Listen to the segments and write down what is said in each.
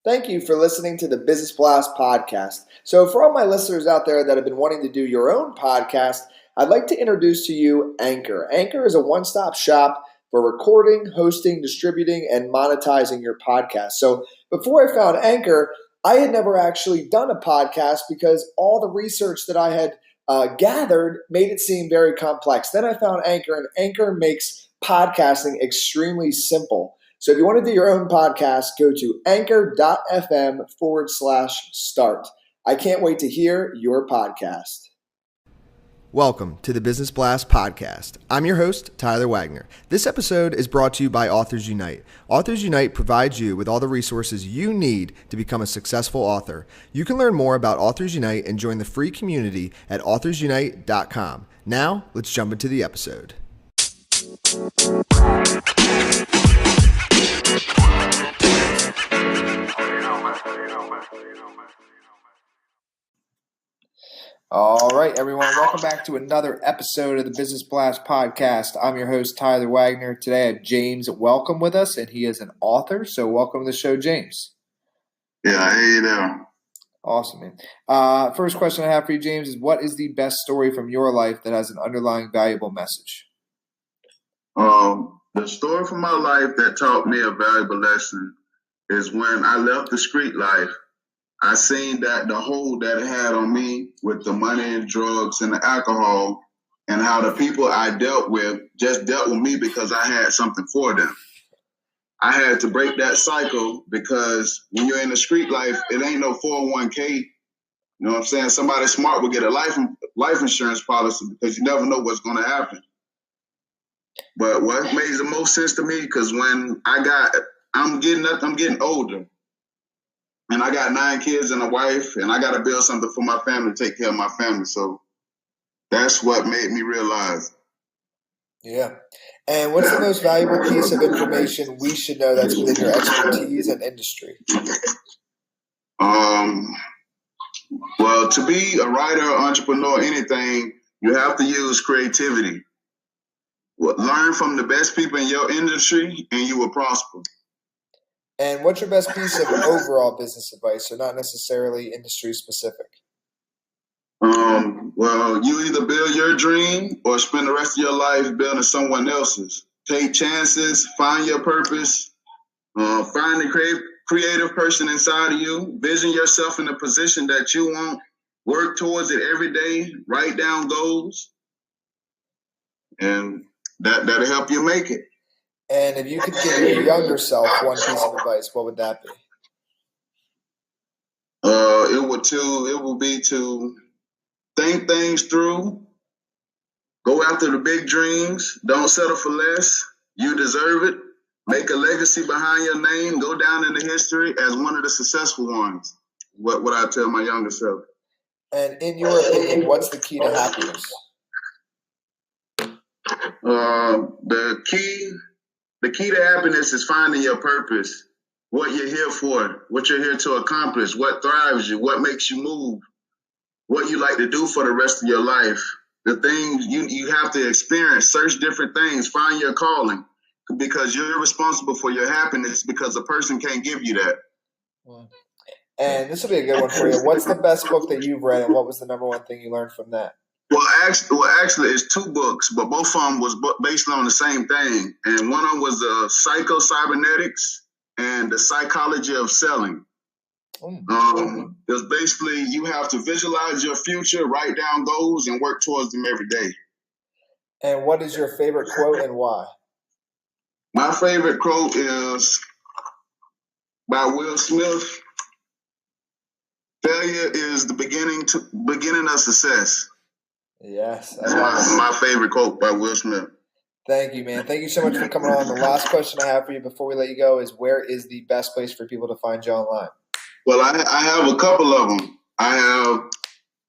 Thank you for listening to the Business Blast podcast. So, for all my listeners out there that have been wanting to do your own podcast, I'd like to introduce to you Anchor. Anchor is a one-stop shop for recording, hosting, distributing, and monetizing your podcast. So, before I found Anchor, I had never actually done a podcast because all the research that I had gathered made it seem very complex. Then I found Anchor, and Anchor makes podcasting extremely simple. So if you want to do your own podcast, go to anchor.fm/start. I can't wait to hear your podcast. Welcome to the Business Blast podcast. I'm your host, Tyler Wagner. This episode is brought to you by Authors Unite. Authors Unite provides you with all the resources you need to become a successful author. You can learn more about Authors Unite and join the free community at authorsunite.com. Now, let's jump into the episode. All right, everyone. Welcome back to another episode of the Business Blast podcast. I'm your host, Tyler Wagner. Today I have James Welcome with us, and he is an author. So welcome to the show, James. Yeah, hey there. Awesome, man. First question I have for you, James, is what is the best story from your life that has an underlying valuable message? The story from my life that taught me a valuable lesson is when I left the street life. I seen that the hold that it had on me with the money and drugs and the alcohol, and how the people I dealt with just dealt with me because I had something for them. I had to break that cycle because when you're in the street life, it ain't no 401k. You know what I'm saying? Somebody smart will get a life insurance policy because you never know what's going to happen. But what made the most sense to me, because when I'm getting older. And I got 9 kids and a wife, and I got to build something for my family, take care of my family. So that's what made me realize. Yeah. And what's the most valuable piece of information we should know that's within your expertise and industry? Well, to be a writer, entrepreneur, anything, you have to use creativity. Learn from the best people in your industry, and you will prosper. And what's your best piece of overall business advice, so not necessarily industry specific? Well, you either build your dream or spend the rest of your life building someone else's. Take chances, find your purpose, find the creative person inside of you, vision yourself in a position that you want, work towards it every day, write down goals, and that'll help you make it. And if you could give your younger self one piece of advice, what would that be? It would be to think things through, go after the big dreams, don't settle for less. You deserve it. Make a legacy behind your name. Go down in the history as one of the successful ones. What would I tell my younger self? And in your opinion, what's the key to happiness? The key to happiness is finding your purpose, what you're here for, what you're here to accomplish, what thrives you, what makes you move, what you like to do for the rest of your life. The things you have to experience, search different things, find your calling, because you're responsible for your happiness because a person can't give you that. And this will be a good one for you. What's the best book that you've read, and what was the number one thing you learned from that? Well, actually, it's 2 books, but both of them was based on the same thing. And one of them was Psycho-Cybernetics and the Psychology of Selling. It's basically you have to visualize your future, write down goals, and work towards them every day. And what is your favorite quote and why? My favorite quote is by Will Smith. Failure is the beginning of success. Yes. That's my favorite quote by Will Smith. Thank you, man. Thank you so much for coming on. The last question I have for you before we let you go is, where is the best place for people to find you online? Well, I have a couple of them. I have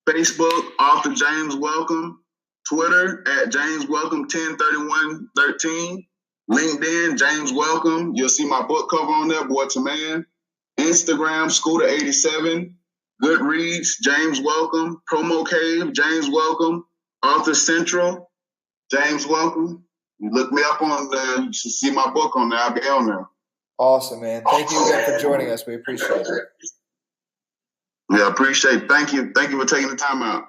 Facebook, Author James Welcome, Twitter at James Welcome 103113, LinkedIn, James Welcome. You'll see my book cover on there, Boy to Man. Instagram, Scooter87. Goodreads, James Welcome. Promo Cave, James Welcome. Author Central, James Welcome. You look me up on there, you should see my book on there. I'll be on there. Awesome, man. Thank you again for joining us. We appreciate it. Yeah, appreciate it. Thank you. Thank you for taking the time out.